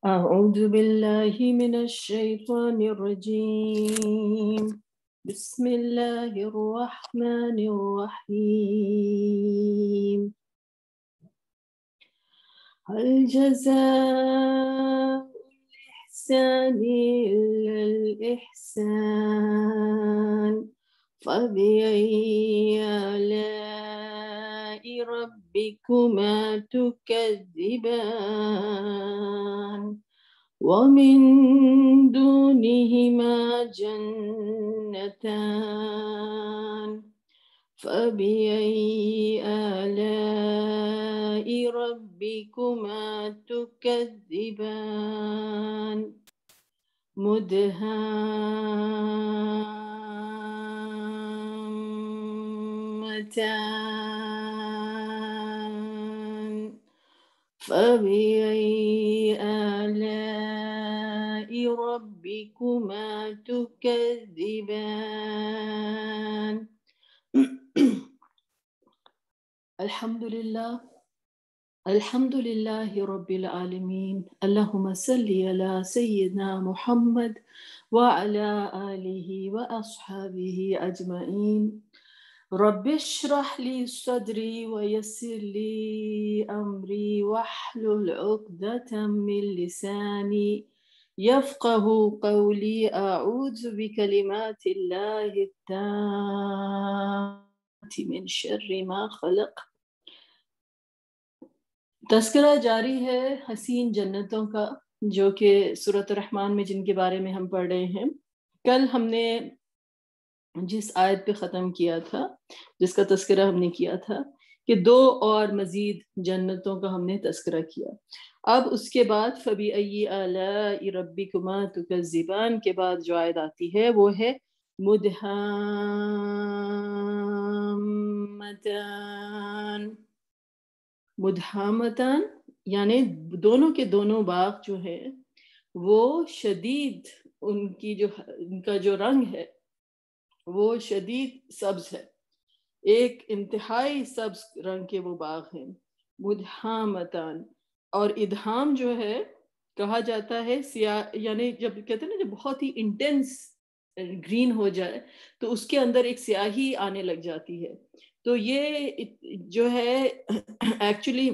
أعوذ بالله من الشيطان الرجيم. بسم الله الرحمن الرحيم. هل جزاء الإحسان إلا الإحسان فبأي آلاء ربكما تكذبان ومن دونهما جنتان فبأي آلاء ربكما تكذبان مدهامتان فبأي آلاء ربكما تكذبان. الحمد لله رب العالمين. اللهم صل على سيدنا محمد وعلى آله وأصحابه أجمعين. رب اشرح لي صدري ويسر لي أمري واحلل عقدة من لساني يفقه قولي. أعوذ بكلمات الله التامة من شر ما خلق. تذکرہ جاری ہے حسین جنتوں کا، جو کہ سورۃ الرحمن میں جن کے بارے میں ہم پڑھ رہے ہیں. کل ہم نے جس آیت پہ ختم کیا تھا، جس کا تذکرہ ہم نے کیا تھا، کہ 2 اور مزید جنتوں کا ہم نے تذکرہ کیا. اب اس کے بعد فَبِأَيِّ آلَاءِ رَبِّكُمَا تُكَذِّبَانِ کے بعد جو آیت آتی ہے وہ ہے مدہامتان. مدہامتان یعنی دونوں کے دونوں باغ جو ہے وہ شدید، ان کا جو رنگ ہے وہ شدید سبز ہے. ایک انتہائی سبز رنگ کے وہ باغ ہیں. مدہامتان. اور ادہام جو ہے کہا جاتا ہے سیاہ، یعنی جب کہتے ہیں نا جب بہت ہی انٹینس گرین ہو جائے تو اس کے اندر ایک سیاہی آنے لگ جاتی ہے. تو یہ جو ہے ایکچولی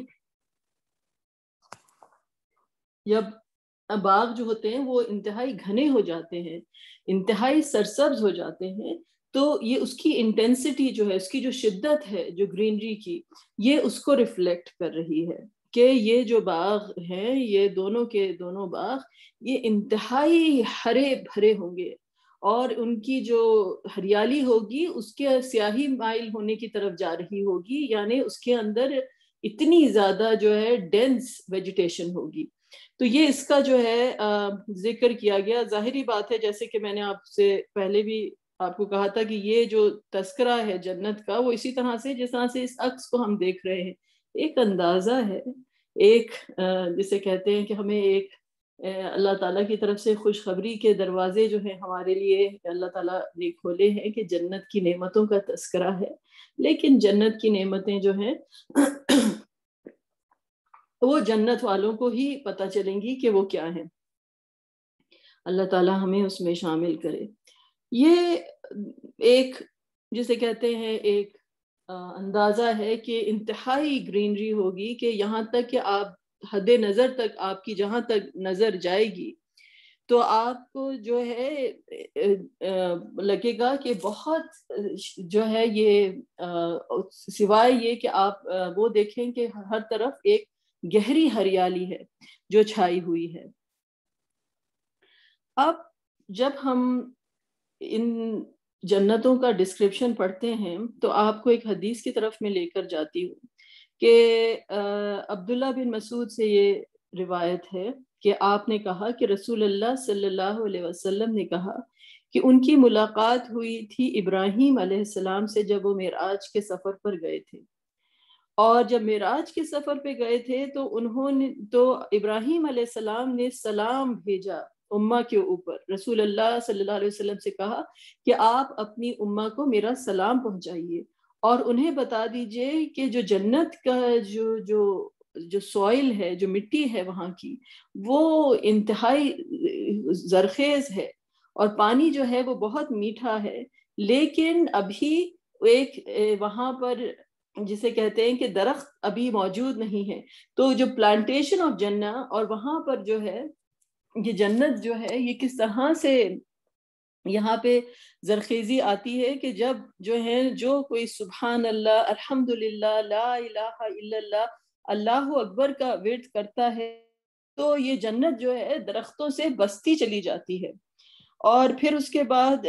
جب باغ جو ہوتے ہیں وہ انتہائی گھنے ہو جاتے ہیں، انتہائی سرسبز ہو جاتے ہیں، تو یہ اس کی انٹینسٹی جو ہے، اس کی جو شدت ہے جو گرینری کی، یہ اس کو ریفلیکٹ کر رہی ہے کہ یہ جو باغ ہیں، یہ دونوں کے دونوں باغ یہ انتہائی ہرے بھرے ہوں گے، اور ان کی جو ہریالی ہوگی اس کے سیاہی مائل ہونے کی طرف جا رہی ہوگی، یعنی اس کے اندر اتنی زیادہ جو ہے ڈینس ویجیٹیشن ہوگی. تو یہ اس کا جو ہے ذکر کیا گیا. ظاہری بات ہے، جیسے کہ میں نے آپ سے پہلے بھی آپ کو کہا تھا کہ یہ جو تذکرہ ہے جنت کا وہ اسی طرح سے جس طرح سے اس عکس کو ہم دیکھ رہے ہیں، ایک اندازہ ہے، ایک جسے کہتے ہیں کہ ہمیں ایک اللہ تعالیٰ کی طرف سے خوشخبری کے دروازے جو ہیں ہمارے لیے اللہ تعالیٰ نے کھولے ہیں کہ جنت کی نعمتوں کا تذکرہ ہے. لیکن جنت کی نعمتیں جو ہیں وہ جنت والوں کو ہی پتہ چلیں گی کہ وہ کیا ہیں. اللہ تعالیٰ ہمیں اس میں شامل کرے. یہ ایک جسے کہتے ہیں ایک اندازہ ہے کہ انتہائی گرینری ہوگی، کہ یہاں تک کہ آپ حد نظر تک آپ کی جہاں تک نظر جائے گی تو آپ کو جو ہے لگے گا کہ بہت جو ہے یہ سوائے یہ کہ آپ وہ دیکھیں کہ ہر طرف ایک گہری ہریالی ہے جو چھائی ہوئی ہے. اب جب ہم ان جنتوں کا ڈسکرپشن پڑھتے ہیں تو آپ کو ایک حدیث کی طرف میں لے کر جاتی ہوں کہ عبداللہ بن مسعود سے یہ روایت ہے کہ آپ نے کہا کہ رسول اللہ صلی اللہ علیہ وسلم نے کہا کہ ان کی ملاقات ہوئی تھی ابراہیم علیہ السلام سے جب وہ معراج کے سفر پر گئے تھے. اور جب معراج کے سفر پہ گئے تھے تو ابراہیم علیہ السلام نے سلام بھیجا امہ کے اوپر. رسول اللہ صلی اللہ علیہ وسلم سے کہا کہ آپ اپنی امہ کو میرا سلام پہنچائیے اور انہیں بتا دیجئے کہ جو جنت کا جو جو سوئل ہے، جو مٹی ہے وہاں کی، وہ انتہائی زرخیز ہے، اور پانی جو ہے وہ بہت میٹھا ہے، لیکن ابھی ایک وہاں پر جسے کہتے ہیں کہ درخت ابھی موجود نہیں ہے۔ تو جو پلانٹیشن آف جنہ، اور وہاں پر جو ہے یہ جنت جو ہے یہ کس طرح سے یہاں پہ زرخیزی آتی ہے کہ جب جو ہے جو کوئی سبحان اللہ، الحمدللہ، لا الہ الا اللہ، اللہ اکبر کا ورد کرتا ہے، تو یہ جنت جو ہے درختوں سے بستی چلی جاتی ہے۔ اور پھر اس کے بعد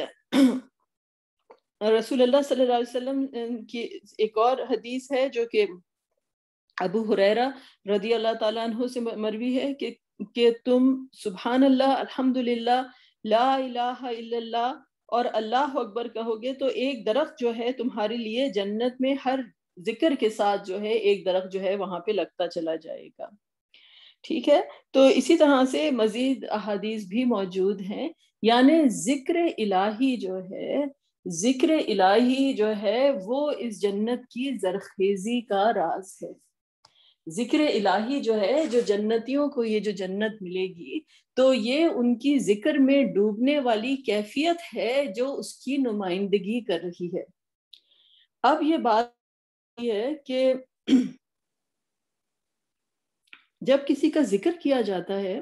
رسول اللہ صلی اللہ علیہ وسلم کی ایک اور حدیث ہے جو کہ ابو ہریرہ رضی اللہ تعالیٰ عنہ سے مروی ہے کہ تم سبحان اللہ، الحمدللہ، لا الہ الا اللہ اور اللہ اکبر کہو گے تو ایک درخت جو ہے تمہارے لیے جنت میں ہر ذکر کے ساتھ جو ہے ایک درخت جو ہے وہاں پہ لگتا چلا جائے گا۔ ٹھیک ہے، تو اسی طرح سے مزید احادیث بھی موجود ہیں، یعنی ذکر الہی جو ہے، ذکر الہی جو ہے وہ اس جنت کی زرخیزی کا راز ہے۔ ذکر الہی جو ہے، جو جنتیوں کو یہ جو جنت ملے گی تو یہ ان کی ذکر میں ڈوبنے والی کیفیت ہے جو اس کی نمائندگی کر رہی ہے۔ اب یہ بات یہ ہے کہ جب کسی کا ذکر کیا جاتا ہے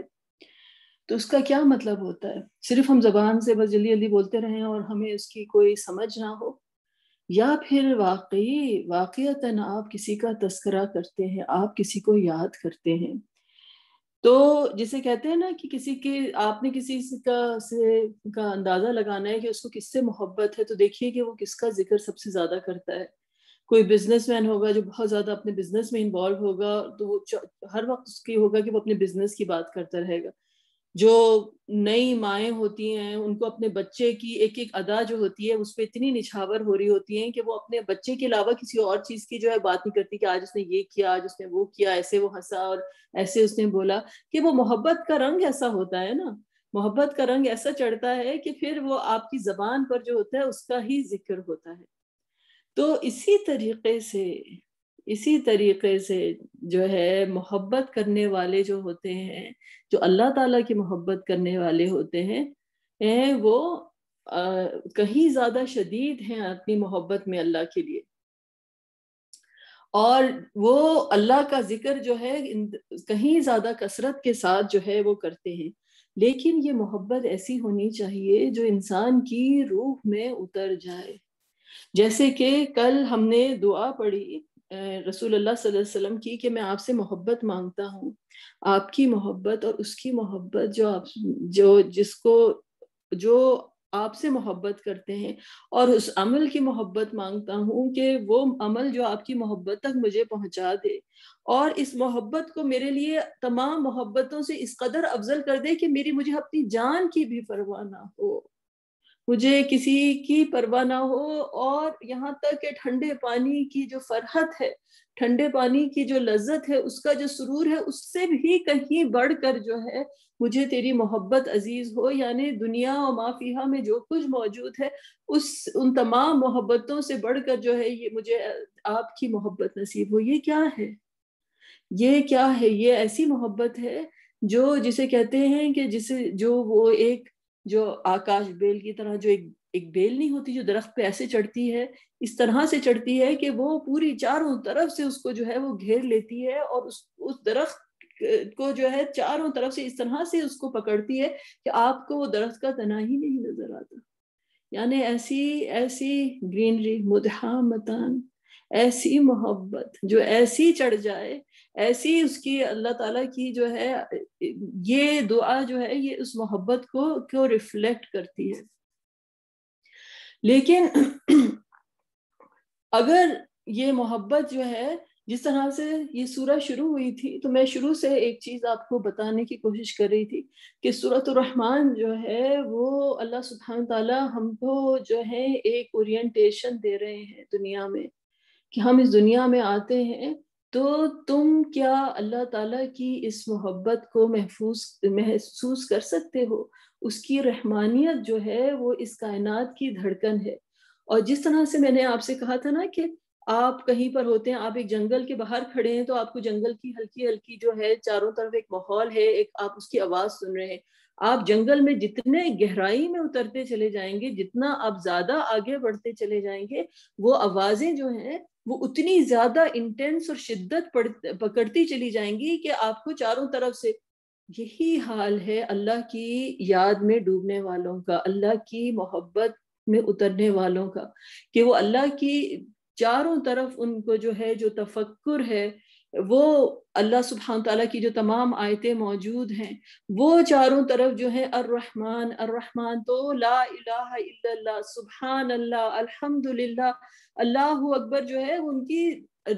تو اس کا کیا مطلب ہوتا ہے؟ صرف ہم زبان سے بس جلدی جلدی بولتے رہیں اور ہمیں اس کی کوئی سمجھ نہ ہو، یا پھر واقعتاً آپ کسی کا تذکرہ کرتے ہیں، آپ کسی کو یاد کرتے ہیں، تو جسے کہتے ہیں نا کہ کسی کے آپ نے کسی کا اندازہ لگانا ہے کہ اس کو کس سے محبت ہے، تو دیکھیے کہ وہ کس کا ذکر سب سے زیادہ کرتا ہے۔ کوئی بزنس مین ہوگا جو بہت زیادہ اپنے بزنس میں انوالو ہوگا تو وہ ہر وقت اس کی ہوگا کہ وہ اپنے بزنس کی بات کرتا رہے گا۔ جو نئی مائیں ہوتی ہیں ان کو اپنے بچے کی ایک ایک ادا جو ہوتی ہے اس پہ اتنی نچھاور ہو رہی ہوتی ہیں کہ وہ اپنے بچے کے علاوہ کسی اور چیز کی جو ہے بات نہیں کرتی کہ آج اس نے یہ کیا، آج اس نے وہ کیا، ایسے وہ ہنسا اور ایسے اس نے بولا، کہ وہ محبت کا رنگ ایسا ہوتا ہے نا، محبت کا رنگ ایسا چڑھتا ہے کہ پھر وہ آپ کی زبان پر جو ہوتا ہے اس کا ہی ذکر ہوتا ہے۔ تو اسی طریقے سے جو ہے محبت کرنے والے جو ہوتے ہیں، جو اللہ تعالیٰ کی محبت کرنے والے ہوتے ہیں وہ کہیں زیادہ شدید ہیں اپنی محبت میں اللہ کے لیے، اور وہ اللہ کا ذکر جو ہے کہیں زیادہ کثرت کے ساتھ جو ہے وہ کرتے ہیں۔ لیکن یہ محبت ایسی ہونی چاہیے جو انسان کی روح میں اتر جائے، جیسے کہ کل ہم نے دعا پڑھی رسول اللہ صلی اللہ علیہ وسلم کی کہ میں آپ سے محبت مانگتا ہوں، آپ کی محبت اور اس کی محبت جو آپ سے محبت کرتے ہیں، اور اس عمل کی محبت مانگتا ہوں کہ وہ عمل جو آپ کی محبت تک مجھے پہنچا دے، اور اس محبت کو میرے لیے تمام محبتوں سے اس قدر افضل کر دے کہ مجھے اپنی جان کی بھی پرواہ نہ ہو، مجھے کسی کی پرواہ نہ ہو، اور یہاں تک کہ ٹھنڈے پانی کی جو فرحت ہے، ٹھنڈے پانی کی جو لذت ہے، اس کا جو سرور ہے، اس سے بھی کہیں بڑھ کر جو ہے مجھے تیری محبت عزیز ہو، یعنی دنیا و ما فیہا میں جو کچھ موجود ہے ان تمام محبتوں سے بڑھ کر جو ہے یہ مجھے آپ کی محبت نصیب ہو۔ یہ کیا ہے؟ یہ ایسی محبت ہے جسے کہتے ہیں کہ جو آکاش بیل کی طرح، جو ایک بیل نہیں ہوتی جو درخت پہ ایسے چڑھتی ہے، اس طرح سے چڑھتی ہے کہ وہ پوری چاروں طرف سے اس کو جو ہے وہ گھیر لیتی ہے، اور اس درخت کو جو ہے چاروں طرف سے اس طرح سے اس کو پکڑتی ہے کہ آپ کو وہ درخت کا تنا ہی نہیں نظر آتا۔ یعنی ایسی گرینری، مدحامتان، ایسی محبت جو ایسی چڑھ جائے، ایسی اس کی اللہ تعالیٰ کی جو ہے یہ دعا جو ہے یہ اس محبت کو ریفلیکٹ کرتی ہے۔ لیکن اگر یہ محبت جو ہے جس طرح سے یہ سورہ شروع ہوئی تھی، تو میں شروع سے ایک چیز آپ کو بتانے کی کوشش کر رہی تھی کہ سورۃ الرحمن جو ہے وہ اللہ سبحانہ تعالیٰ ہم کو جو ہے ایک اورینٹیشن دے رہے ہیں دنیا میں، کہ ہم اس دنیا میں آتے ہیں تو تم کیا اللہ تعالیٰ کی اس محبت کو محسوس کر سکتے ہو؟ اس کی رحمانیت جو ہے وہ اس کائنات کی دھڑکن ہے، اور جس طرح سے میں نے آپ سے کہا تھا نا کہ آپ کہیں پر ہوتے ہیں، آپ ایک جنگل کے باہر کھڑے ہیں تو آپ کو جنگل کی ہلکی ہلکی جو ہے چاروں طرف ایک ماحول ہے، ایک آپ اس کی آواز سن رہے ہیں. آپ جنگل میں جتنے گہرائی میں اترتے چلے جائیں گے، جتنا آپ زیادہ آگے بڑھتے چلے جائیں گے، وہ آوازیں جو ہیں وہ اتنی زیادہ انٹینس اور شدت پکڑتی چلی جائیں گی کہ آپ کو چاروں طرف سے. یہی حال ہے اللہ کی یاد میں ڈوبنے والوں کا، اللہ کی محبت میں اترنے والوں کا، کہ وہ اللہ کی چاروں طرف ان کو جو ہے جو تفکر ہے، وہ اللہ سبحانہ تعالیٰ کی جو تمام آیتیں موجود ہیں، وہ چاروں طرف جو ہے الرحمن الرحمن، تو لا الہ الا اللہ، سبحان اللہ، الحمدللہ، اللہ اکبر جو ہے ان کی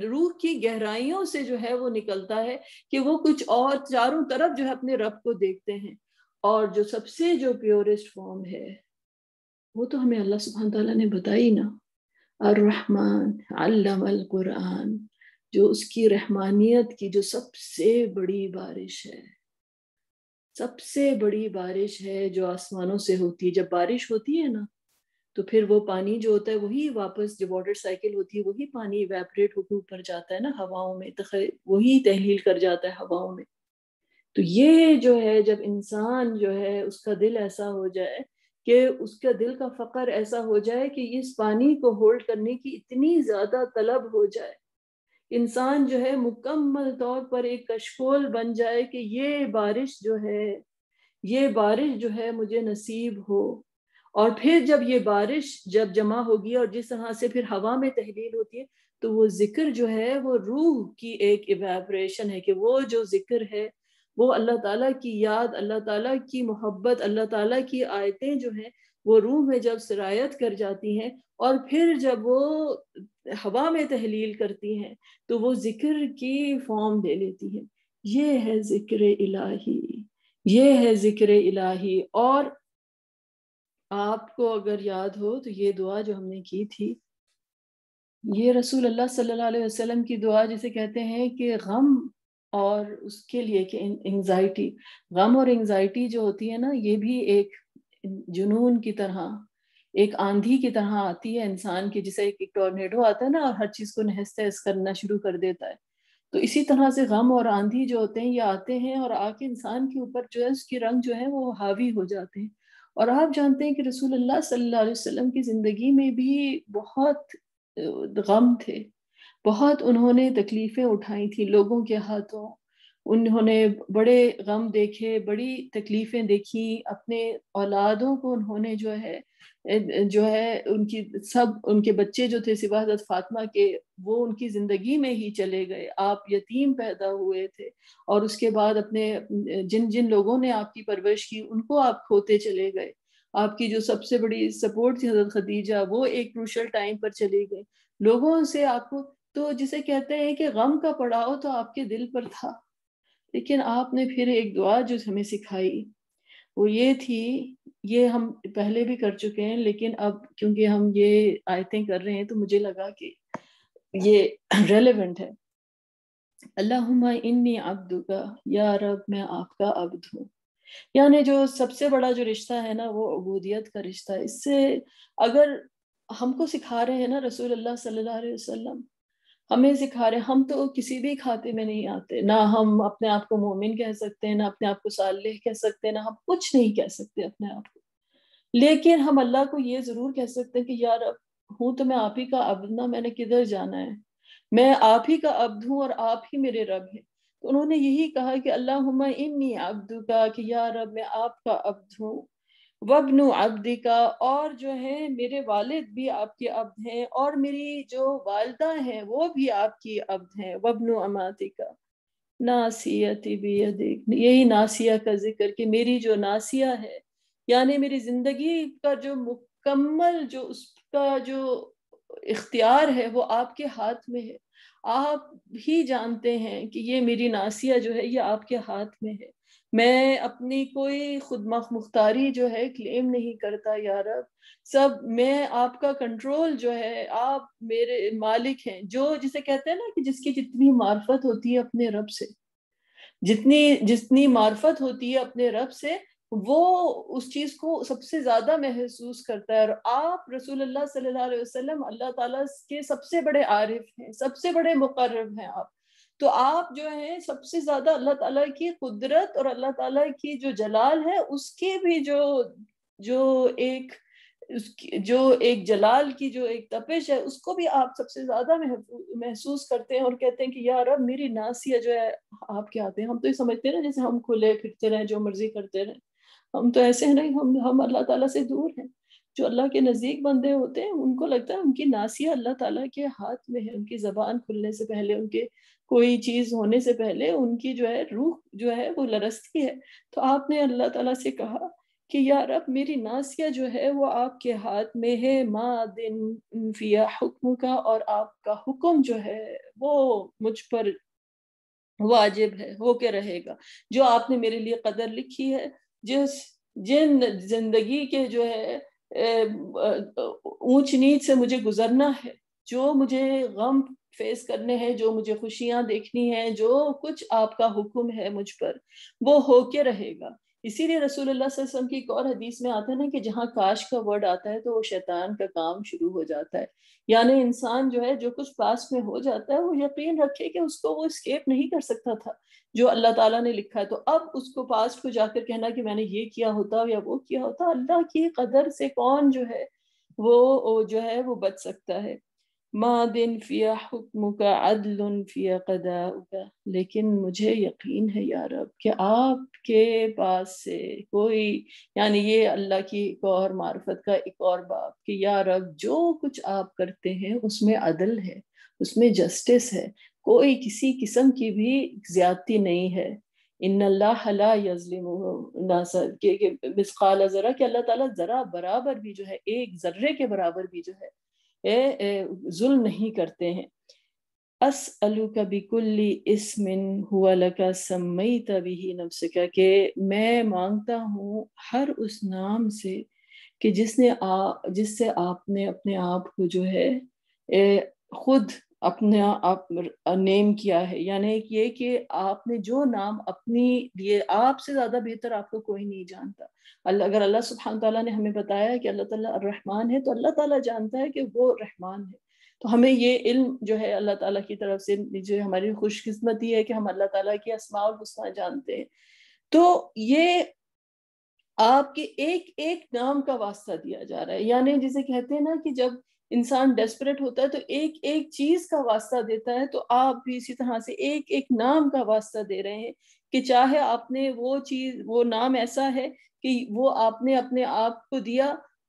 روح کی گہرائیوں سے جو ہے وہ نکلتا ہے کہ وہ کچھ اور چاروں طرف جو ہے اپنے رب کو دیکھتے ہیں. اور جو سب سے جو پیورسٹ فارم ہے وہ تو ہمیں اللہ سبحانہ تعالیٰ نے بتائی نا، الرحمن علم القرآن، جو اس کی رحمانیت کی جو سب سے بڑی بارش ہے، سب سے بڑی بارش ہے جو آسمانوں سے ہوتی ہے. جب بارش ہوتی ہے نا تو پھر وہ پانی جو ہوتا ہے وہی واپس، جو واٹر سائیکل ہوتی ہے وہی پانی ایویپریٹ ہو کے اوپر جاتا ہے نا ہواؤں میں، وہی تحلیل کر جاتا ہے ہواؤں میں. تو یہ جو ہے جب انسان جو ہے اس کا دل ایسا ہو جائے کہ اس کا دل کا فقر ایسا ہو جائے کہ اس پانی کو ہولڈ کرنے کی اتنی زیادہ طلب ہو جائے، انسان جو ہے مکمل طور پر ایک کشکول بن جائے کہ یہ بارش جو ہے، یہ بارش جو ہے مجھے نصیب ہو. اور پھر جب یہ بارش جب جمع ہوگی اور جس طرح سے پھر ہوا میں تحلیل ہوتی ہے تو وہ ذکر جو ہے وہ روح کی ایک ایویپریشن ہے، کہ وہ جو ذکر ہے وہ اللہ تعالیٰ کی یاد، اللہ تعالیٰ کی محبت، اللہ تعالیٰ کی آیتیں جو ہیں وہ روح میں جب سرایت کر جاتی ہیں اور پھر جب وہ ہوا میں تحلیل کرتی ہیں تو وہ ذکر کی فارم لے لیتی ہے. یہ ہے ذکر الہی، یہ ہے ذکر الہی. اور آپ کو اگر یاد ہو تو یہ دعا جو ہم نے کی تھی، یہ رسول اللہ صلی اللہ علیہ وسلم کی دعا جسے کہتے ہیں کہ غم اور اس کے لیے کہ انگزائٹی، غم اور انگزائٹی جو ہوتی ہے نا یہ بھی ایک جنون کی طرح، ایک آندھی کی طرح آتی ہے انسان کی، جسے ایک ٹورنیڈو آتا ہے نا اور ہر چیز کو نہس تہس کرنا شروع کر دیتا ہے. تو اسی طرح سے غم اور آندھی جو ہوتے ہیں یہ آتے ہیں اور آ کے انسان کے اوپر جو ہے اس کی رنگ جو ہے وہ حاوی ہو جاتے ہیں. اور آپ جانتے ہیں کہ رسول اللہ صلی اللہ علیہ وسلم کی زندگی میں بھی بہت غم تھے، بہت انہوں نے تکلیفیں اٹھائی تھی لوگوں کے ہاتھوں، انہوں نے بڑے غم دیکھے، بڑی تکلیفیں دیکھی، اپنے اولادوں کو انہوں نے جو ہے ان کی سب ان کے بچے جو تھے سوا حضرت فاطمہ کے وہ ان کی زندگی میں ہی چلے گئے. آپ یتیم پیدا ہوئے تھے اور اس کے بعد اپنے جن جن لوگوں نے آپ کی پرورش کی ان کو آپ کھوتے چلے گئے. آپ کی جو سب سے بڑی سپورٹ تھی حضرت خدیجہ، وہ ایک کروشل ٹائم پر چلی گئی. لوگوں سے آپ کو تو جسے کہتے ہیں کہ غم کا پڑاؤ تو آپ کے دل پر تھا، لیکن آپ نے پھر ایک دعا جو ہمیں سکھائی وہ یہ تھی، یہ ہم پہلے بھی کر چکے ہیں لیکن اب کیونکہ ہم یہ آیتیں کر رہے ہیں تو مجھے لگا کہ یہ ریلیونٹ ہے. اللہم انی عبدک، یا رب میں آپ کا عبد ہوں. یعنی جو سب سے بڑا جو رشتہ ہے نا وہ عبودیت کا رشتہ ہے. اس سے اگر ہم کو سکھا رہے ہیں نا رسول اللہ صلی اللہ علیہ وسلم، ہمیں سکھا رہے ہیں، ہم تو کسی بھی کھاتے میں نہیں آتے، نہ ہم اپنے آپ کو مومن کہہ سکتے ہیں، نہ اپنے آپ کو صالح کہہ سکتے ہیں، نہ ہم کچھ نہیں کہہ سکتے اپنے آپ کو، لیکن ہم اللہ کو یہ ضرور کہہ سکتے ہیں کہ یار ہوں تو میں آپ ہی کا عبد، نہ میں نے کدھر جانا ہے، میں آپ ہی کا عبد ہوں اور آپ ہی میرے رب ہیں. تو انہوں نے یہی کہا کہ اللہم انی عبدک، کہ یا رب میں آپ کا عبد ہوں، وابن عبدکا، اور جو ہے میرے والد بھی آپ کے عبد ہیں اور میری جو والدہ ہیں وہ بھی آپ کی عبد ہیں، وابن اماتکا ناسیتی بیدک. یہی ناسیہ کا ذکر کہ میری جو ناسیہ ہے یعنی میری زندگی کا جو مکمل جو اس کا جو اختیار ہے وہ آپ کے ہاتھ میں ہے. آپ ہی جانتے ہیں کہ یہ میری ناسیہ جو ہے یہ آپ کے ہاتھ میں ہے. میں اپنی کوئی خود مختاری جو ہے کلیم نہیں کرتا یا رب، سب میں آپ کا کنٹرول جو ہے، آپ میرے مالک ہیں. جو جسے کہتے ہیں نا کہ جس کی جتنی معرفت ہوتی ہے اپنے رب سے، جتنی معرفت ہوتی ہے اپنے رب سے، وہ اس چیز کو سب سے زیادہ محسوس کرتا ہے. اور آپ رسول اللہ صلی اللہ علیہ وسلم اللہ تعالیٰ کے سب سے بڑے عارف ہیں, سب سے بڑے مقرب ہیں آپ. تو آپ جو ہیں سب سے زیادہ اللہ تعالیٰ کی قدرت اور اللہ تعالیٰ کی جو جلال ہے اس کے بھی جو ایک جلال کی جو ایک تپش ہے اس کو بھی آپ سب سے زیادہ محسوس کرتے ہیں, اور کہتے ہیں کہ یا رب میری ناسیہ جو ہے آپ کے ہاتھ ہیں. ہم تو یہ سمجھتے ہیں نا جیسے ہم کھلے پھرتے رہیں جو مرضی کرتے رہیں, ہم تو ایسے ہیں نہیں, ہم اللہ تعالیٰ سے دور ہیں. جو اللہ کے نزدیک بندے ہوتے ہیں ان کو لگتا ہے ان کی ناسیہ اللہ تعالیٰ کے ہاتھ میں ہے. ان کی زبان کھلنے سے پہلے, ان کے کوئی چیز ہونے سے پہلے ان کی جو ہے روح جو ہے وہ لرزتی ہے. تو آپ نے اللہ تعالیٰ سے کہا کہ یا رب میری ناسیہ جو ہے وہ آپ کے ہاتھ میں ہے, ماضٍ فی حکم کا, اور آپ کا حکم جو ہے وہ مجھ پر واجب ہے, ہو کے رہے گا. جو آپ نے میرے لیے قدر لکھی ہے, جن زندگی کے جو ہے اونچ نیچ سے مجھے گزرنا ہے, جو مجھے غم فیس کرنے ہیں, جو مجھے خوشیاں دیکھنی ہیں, جو کچھ آپ کا حکم ہے مجھ پر وہ ہو کے رہے گا. اسی لیے رسول اللہ صلی اللہ علیہ وسلم کی ایک اور حدیث میں آتا ہے نا کہ جہاں کاش کا ورڈ آتا ہے تو وہ شیطان کا کام شروع ہو جاتا ہے. یعنی انسان جو ہے جو کچھ پاس میں ہو جاتا ہے وہ یقین رکھے کہ اس کو وہ اسکیپ نہیں کر سکتا تھا جو اللہ تعالیٰ نے لکھا ہے. تو اب اس کو پاسٹ کو جا کر کہنا کہ میں نے یہ کیا ہوتا یا وہ کیا ہوتا, اللہ کی قدر سے کون جو ہے وہ بچ سکتا ہے. ماضٍ فی حکمک عدل فی قضاؤک, لیکن مجھے یقین ہے یا رب کہ آپ کے پاس سے کوئی, یعنی یہ اللہ کی ایک اور معرفت کا ایک اور باب کہ یا رب جو کچھ آپ کرتے ہیں اس میں عدل ہے, اس میں جسٹس ہے, کوئی کسی قسم کی بھی زیادتی نہیں ہے. ان اللہ لا یظلم الناس مثقال ذرہ, کہ اللہ تعالیٰ ذرا برابر بھی جو ہے, ایک ذرے کے برابر بھی جو ہے ظلم نہیں کرتے ہیں. اسألک بکل اسم هو لک سمیت بہ نفسک, کہ میں مانگتا ہوں ہر اس نام سے کہ جس سے آپ نے اپنے آپ کو جو ہے خود اپنے آپ نیم کیا ہے. یعنی یہ کہ آپ نے جو نام اپنی لیے, آپ سے زیادہ بہتر آپ کو کوئی نہیں جانتا. اگر اللہ سبحانہ تعالیٰ نے ہمیں بتایا کہ اللہ تعالیٰ الرحمن ہے تو اللہ تعالیٰ جانتا ہے کہ وہ رحمان ہے. تو ہمیں یہ علم جو ہے اللہ تعالیٰ کی طرف سے جو ہماری خوش قسمتی ہے کہ ہم اللہ تعالیٰ کی اسماء الحسنی جانتے ہیں. تو یہ آپ کے ایک ایک نام کا واسطہ دیا جا رہا ہے. یعنی جسے کہتے ہیں نا کہ جب انسان ڈیسپریٹ ہوتا ہے تو ایک ایک چیز کا واسطہ دیتا ہے, تو آپ بھی اسی طرح سے ایک ایک نام کا واسطہ دے رہے ہیں کہ چاہے آپ نے وہ نام ایسا ہے کہ وہ آپ نے اپنے آپ کو دیا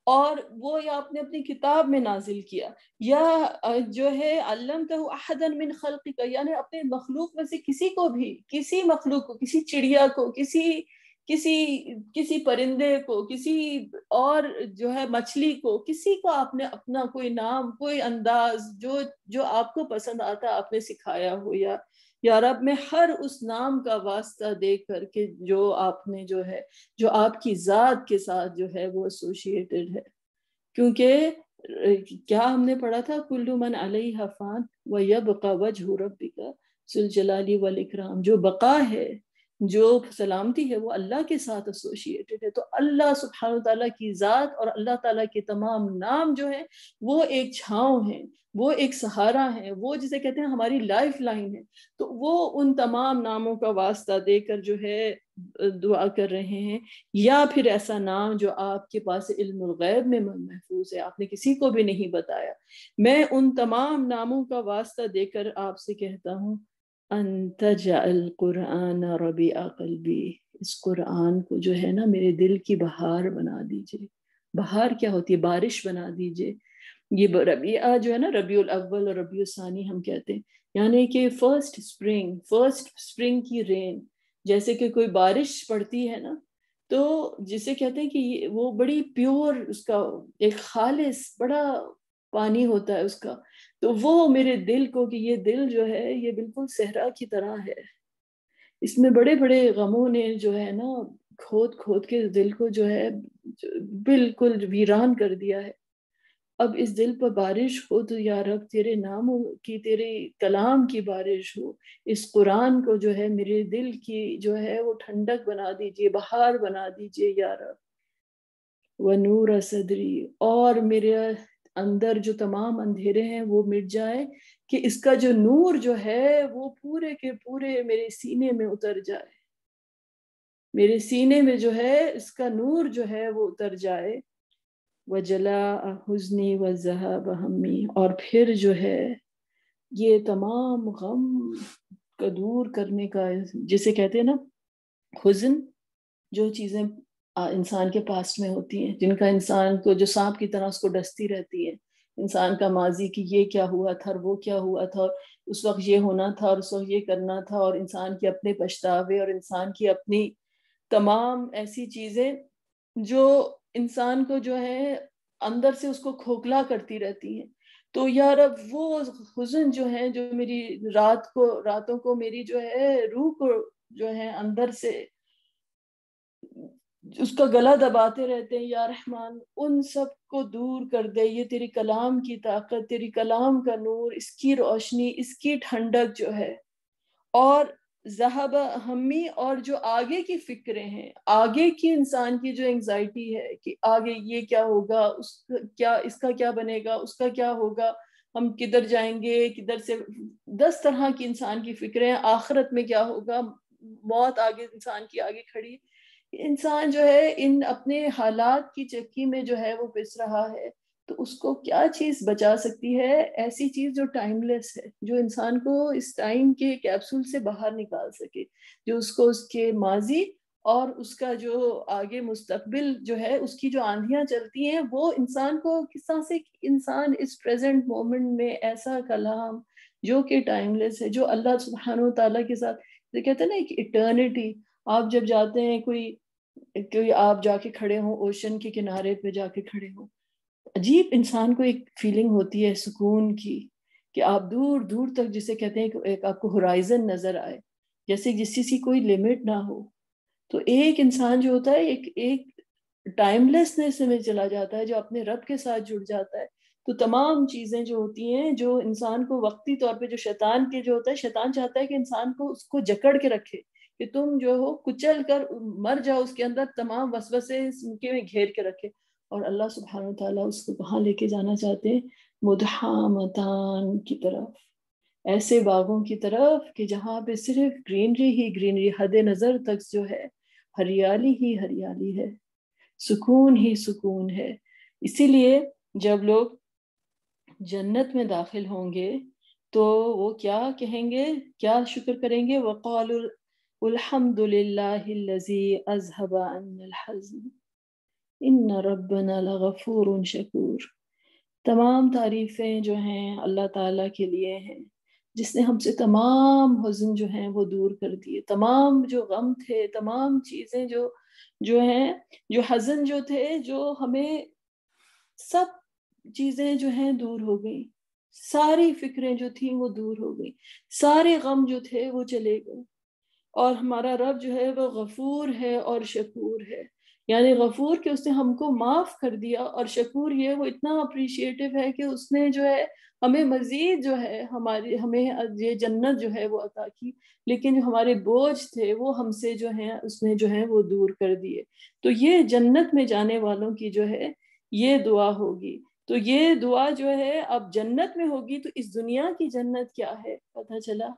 اور وہ یا آپ نے اپنی کتاب میں نازل کیا, یا جو ہے علمتہ احدا من خلقک, یعنی اپنے مخلوق میں سے کسی کو بھی, کسی مخلوق کو, کسی چڑیا کو, کسی پرندے کو, کسی اور جو ہے مچھلی کو, کسی کو آپ نے اپنا کوئی نام, کوئی انداز جو آپ کو پسند آتا آپ نے سکھایا ہو. یا رب میں ہر اس نام کا واسطہ دے کر کے جو آپ نے جو آپ کی ذات کے ساتھ جو ہے وہ ایسوشیٹڈ ہے. کیونکہ کیا ہم نے پڑھا تھا, کل من علیہا فان ویبقى وجہ ربک ذو الجلال والاکرام, جو بقا ہے, جو سلامتی ہے وہ اللہ کے ساتھ ایسوشیٹڈ ہے. تو اللہ سبحانہ تعالیٰ کی ذات اور اللہ تعالیٰ کے تمام نام جو ہیں وہ ایک چھاؤں ہیں, وہ ایک سہارا ہے, وہ جسے کہتے ہیں ہماری لائف لائن ہے. تو وہ ان تمام ناموں کا واسطہ دے کر جو ہے دعا کر رہے ہیں. یا پھر ایسا نام جو آپ کے پاس علم الغیب میں محفوظ ہے, آپ نے کسی کو بھی نہیں بتایا. میں ان تمام ناموں کا واسطہ دے کر آپ سے کہتا ہوں انت جعل قرآن ربیع قلبی, اس قرآن کو جو ہے نا میرے دل کی بہار بنا دیجئے. بہار کیا ہوتی ہے؟ بارش بنا دیجئے. یہ ربیع جو ہے نا, ربیع الاول اور ربیع الثانی ہم کہتے ہیں, یعنی کہ فرسٹ سپرنگ کی رین, جیسے کہ کوئی بارش پڑتی ہے نا تو جسے کہتے ہیں کہ وہ بڑی پیور, اس کا ایک خالص بڑا پانی ہوتا ہے اس کا. تو وہ میرے دل کو, کہ یہ دل جو ہے یہ بالکل صحرا کی طرح ہے, اس میں بڑے بڑے غموں نے جو ہے نا کھود کھود کے دل کو جو ہے بالکل ویران کر دیا ہے. اب اس دل پر بارش ہو تو یا رب تیرے ناموں کی، تیرے کلام کی بارش ہو، اس قرآن کو جو ہے میرے دل کی جو ہے وہ ٹھنڈک بنا دیجئے، بہار بنا دیجئے یا رب۔ ونور صدری، اور میرے اندر جو تمام اندھیرے ہیں وہ مٹ جائے، کہ اس کا جو نور جو ہے وہ پورے کے پورے میرے سینے میں اتر جائے، میرے سینے میں جو ہے اس کا نور جو ہے وہ اتر جائے۔ وجلاء حزنی وذہاب ہمی، اور پھر جو ہے یہ تمام غم کا دور کرنے کا، جسے کہتے ہیں نا حزن، جو چیزیں انسان کے پاس میں ہوتی ہیں، جن کا انسان کو جو سانپ کی طرح اس کو ڈستی رہتی ہے، انسان کا ماضی کی یہ کیا ہوا تھا اور وہ کیا ہوا تھا، اور اس وقت یہ ہونا تھا اور اس وقت یہ کرنا تھا، اور انسان کے اپنے پچھتاوے اور انسان کی اپنی تمام ایسی چیزیں جو انسان کو جو ہے اندر سے اس کو کھوکھلا کرتی رہتی ہیں۔ تو یا رب وہ حزن جو ہے جو میری راتوں کو میری جو ہے روح کو جو ہے اندر سے اس کا گلا دباتے رہتے ہیں، یا رحمان ان سب کو دور کر دے۔ یہ تیری کلام کی طاقت، تیری کلام کا نور، اس کی روشنی، اس کی ٹھنڈک جو ہے، اور ذہب ہمی، اور جو آگے کی فکریں ہیں، آگے کی انسان کی جو انگزائٹی ہے کہ آگے یہ کیا ہوگا، اس کا کیا بنے گا، اس کا کیا ہوگا، ہم کدھر جائیں گے، کدھر سے 10 طرح کی انسان کی فکریں، آخرت میں کیا ہوگا، موت آگے انسان کی آگے کھڑی، انسان جو ہے ان اپنے حالات کی چکی میں جو ہے وہ پس رہا ہے۔ تو اس کو کیا چیز بچا سکتی ہے؟ ایسی چیز جو ٹائم لیس ہے، جو انسان کو اس ٹائم کے کیپسول سے باہر نکال سکے، جو اس کو اس کے ماضی اور اس کا جو آگے مستقبل جو ہے اس کی جو آندھیاں چلتی ہیں، وہ انسان کو کس طرح سے انسان اس پریزنٹ مومنٹ میں ایسا کلام جو کہ ٹائم لیس ہے، جو اللہ سبحانہ و تعالیٰ کے ساتھ کہتے ہیں نا ایک ایٹرنیٹی۔ آپ جب جاتے ہیں کوئی آپ جا کے کھڑے ہوں اوشن کے کنارے پہ جا کے کھڑے ہوں، عجیب انسان کو ایک فیلنگ ہوتی ہے سکون کی، کہ آپ دور دور تک جسے کہتے ہیں کہ ایک آپ کو ہورائزن نظر آئے، جیسے جس کی کوئی لمٹ نہ ہو۔ تو ایک انسان جو ہوتا ہے ایک ٹائم لیسنس میں چلا جاتا ہے، جو اپنے رب کے ساتھ جڑ جاتا ہے۔ تو تمام چیزیں جو ہوتی ہیں جو انسان کو وقتی طور پہ، جو شیطان کے جو ہوتا ہے، شیطان چاہتا ہے کہ انسان کو اس کو جکڑ کے رکھے، کہ تم جو ہو کچل کر مر جاؤ اس کے اندر، تمام وسوسے ان کے میں گھیر کے رکھے۔ اور اللہ سبحانہ وتعالیٰ اس کو کہاں لے کے جانا چاہتے ہیں؟ مدحامتان کی طرف، ایسے باغوں کی طرف کہ جہاں پہ صرف گرینری ہی گرینری، حد نظر تک جو ہے ہریالی ہی ہریالی ہے، سکون ہی سکون ہے۔ اسی لیے جب لوگ جنت میں داخل ہوں گے تو وہ کیا کہیں گے، کیا شکر کریں گے؟ وَقَالُوا الحمد للہ الذی اذہب عنا الحزن ان ربنا لغفور شکور۔ تمام تعریفیں جو ہیں اللہ تعالیٰ کے لیے ہیں، جس نے ہم سے تمام حزن جو ہیں وہ دور کر دیے، تمام جو غم تھے، تمام چیزیں جو ہیں، جو حزن جو تھے، جو ہمیں سب چیزیں جو ہیں دور ہو گئی، ساری فکریں جو تھیں وہ دور ہو گئی، سارے غم جو تھے وہ چلے گئے۔ اور ہمارا رب جو ہے وہ غفور ہے اور شکور ہے، یعنی غفور کہ اس نے ہم کو معاف کر دیا، اور شکور یہ وہ اتنا اپریشیٹو ہے کہ اس نے جو ہے ہمیں مزید جو ہے ہمیں یہ جنت جو ہے وہ عطا کی، لیکن جو ہمارے بوجھ تھے وہ ہم سے جو ہیں اس نے جو ہے وہ دور کر دیے۔ تو یہ جنت میں جانے والوں کی جو ہے یہ دعا ہوگی۔ تو یہ دعا جو ہے اب جنت میں ہوگی، تو اس دنیا کی جنت کیا ہے پتہ چلا؟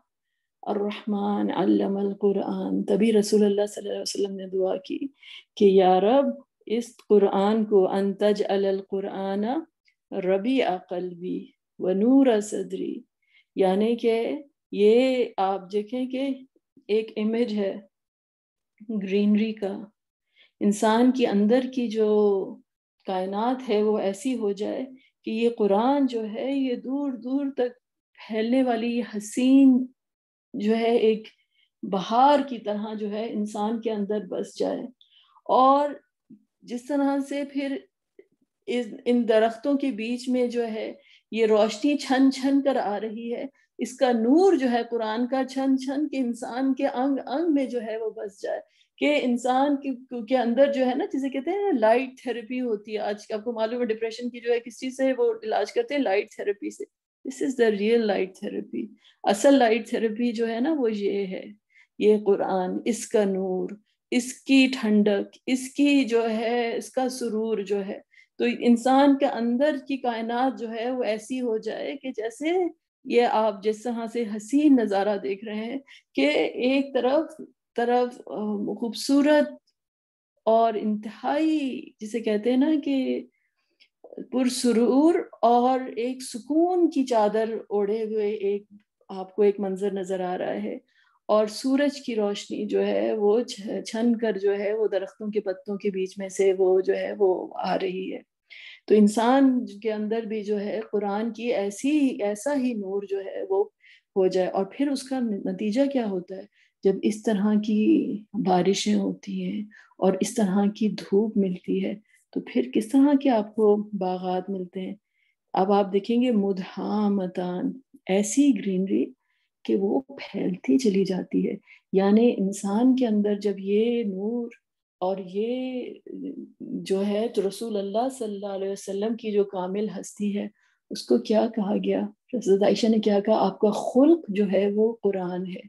الرحمن علم القرآن۔ تبھی رسول اللہ صلی اللہ علیہ وسلم نے دعا کی کہ یا رب اس قرآن کو ان تجعل القرآن ربیع قلبی ونور صدری، یعنی کہ یہ آپ دیکھیں کہ ایک امیج ہے گرینری کا، انسان کی اندر کی جو کائنات ہے وہ ایسی ہو جائے کہ یہ قرآن جو ہے یہ دور دور تک پھیلنے والی یہ حسین جو ہے ایک بہار کی طرح جو ہے انسان کے اندر بس جائے، اور جس طرح سے پھر ان درختوں کے بیچ میں جو ہے یہ روشنی چھن چھن کر آ رہی ہے، اس کا نور جو ہے قرآن کا چھن چھن کے انسان کے انگ انگ میں جو ہے وہ بس جائے، کہ انسان کے اندر جو ہے نا، جسے کہتے ہیں لائٹ تھراپی ہوتی ہے آج آپ کو معلوم ہے، ڈپریشن کی جو ہے کس چیز سے وہ علاج کرتے ہیں؟ لائٹ تھراپی سے. دس از دا ریئل لائٹ تھراپی. اصل لائٹ تھراپی جو ہے نا وہ یہ ہے، یہ قرآن، اس کا نور، اس کی ٹھنڈک، اس کی جو ہے اس کا سرور جو ہے. تو انسان کے اندر کی کائنات جو ہے وہ ایسی ہو جائے کہ جیسے یہ آپ جس طرح سے حسین نظارہ دیکھ رہے ہیں کہ ایک طرف خوبصورت اور انتہائی جسے کہتے ہیں نا کہ پرسرور اور ایک سکون کی چادر اوڑھے ہوئے ایک آپ کو ایک منظر نظر آ رہا ہے، اور سورج کی روشنی جو ہے وہ چھن کر جو ہے وہ درختوں کے پتوں کے بیچ میں سے وہ جو ہے وہ آ رہی ہے. تو انسان کے اندر بھی جو ہے قرآن کی ایسا ہی نور جو ہے وہ ہو جائے. اور پھر اس کا نتیجہ کیا ہوتا ہے؟ جب اس طرح کی بارشیں ہوتی ہیں اور اس طرح کی دھوپ ملتی ہے تو پھر کس طرح کے آپ کو باغات ملتے ہیں. اب آپ دیکھیں گے مدھامتان، ایسی گرینری کہ وہ پھیلتی چلی جاتی ہے. یعنی انسان کے اندر جب یہ نور اور یہ جو ہے تو رسول اللہ صلی اللہ علیہ وسلم کی جو کامل ہستی ہے اس کو کیا کہا گیا؟ حضرت عائشہ نے کیا کہا؟ آپ کا خلق جو ہے وہ قرآن ہے.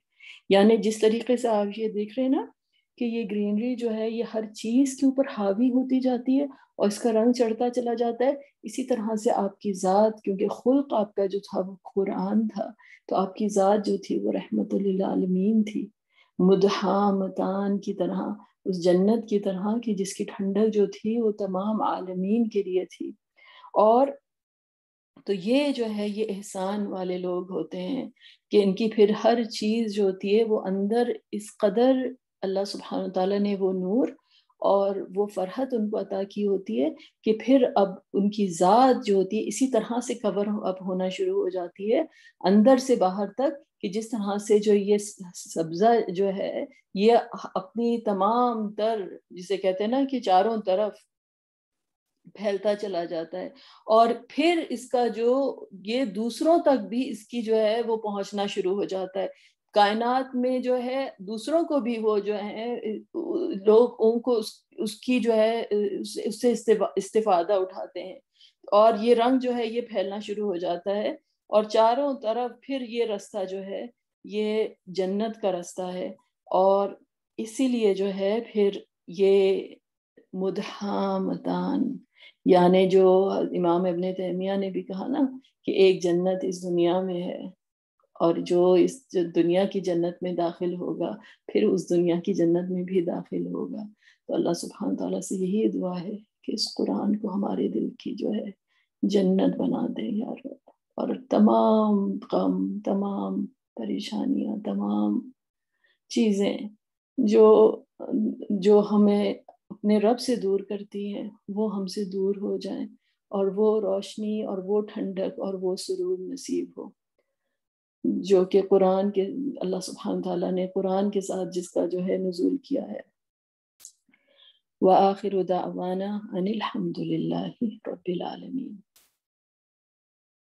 یعنی جس طریقے سے آپ یہ دیکھ رہے ہیں نا کہ یہ گرینری جو ہے یہ ہر چیز کے اوپر حاوی ہوتی جاتی ہے اور اس کا رنگ چڑھتا چلا جاتا ہے، اسی طرح سے آپ کی ذات، کیونکہ خلق آپ کا جو تھا وہ قرآن تھا، تو آپ کی ذات جو تھی وہ رحمت للعالمین تھی. مدھامتان کی طرح، اس جنت کی طرح کہ جس کی ٹھنڈک جو تھی وہ تمام عالمین کے لیے تھی. اور تو یہ جو ہے یہ احسان والے لوگ ہوتے ہیں کہ ان کی پھر ہر چیز جو ہوتی ہے وہ اندر اس قدر اللہ سبحانہ تعالیٰ نے وہ نور اور وہ فرحت ان کو عطا کی ہوتی ہے کہ پھر اب ان کی ذات جو ہوتی ہے اسی طرح سے کور اپ ہونا شروع ہو جاتی ہے اندر سے باہر تک، کہ جس طرح سے جو یہ سبزہ جو ہے یہ اپنی تمام تر جسے کہتے ہیں نا کہ چاروں طرف پھیلتا چلا جاتا ہے، اور پھر اس کا جو یہ دوسروں تک بھی اس کی جو ہے وہ پہنچنا شروع ہو جاتا ہے. کائنات میں جو ہے دوسروں کو بھی وہ جو ہے لوگ ان کو اس کی جو ہے اس سے استفادہ اٹھاتے ہیں، اور یہ رنگ جو ہے یہ پھیلنا شروع ہو جاتا ہے، اور چاروں طرف پھر یہ رستہ جو ہے یہ جنت کا رستہ ہے. اور اسی لیے جو ہے پھر یہ مدھامتان، یعنی جو امام ابن تیمیہ نے بھی کہا نا کہ ایک جنت اس دنیا میں ہے، اور جو اس دنیا کی جنت میں داخل ہوگا پھر اس دنیا کی جنت میں بھی داخل ہوگا. تو اللہ سبحانہ تعالیٰ سے یہی دعا ہے کہ اس قرآن کو ہمارے دل کی جو ہے جنت بنا دے یا رب، اور تمام غم، تمام پریشانیاں، تمام چیزیں جو ہمیں اپنے رب سے دور کرتی ہیں وہ ہم سے دور ہو جائیں، اور وہ روشنی اور وہ ٹھنڈک اور وہ سرور نصیب ہو جو کہ قرآن کے اللہ سبحانہ تعالیٰ نے قرآن کے ساتھ جس کا جو ہے نزول کیا ہے. وآخر دعوانا ان الحمد للہ رب العالمین.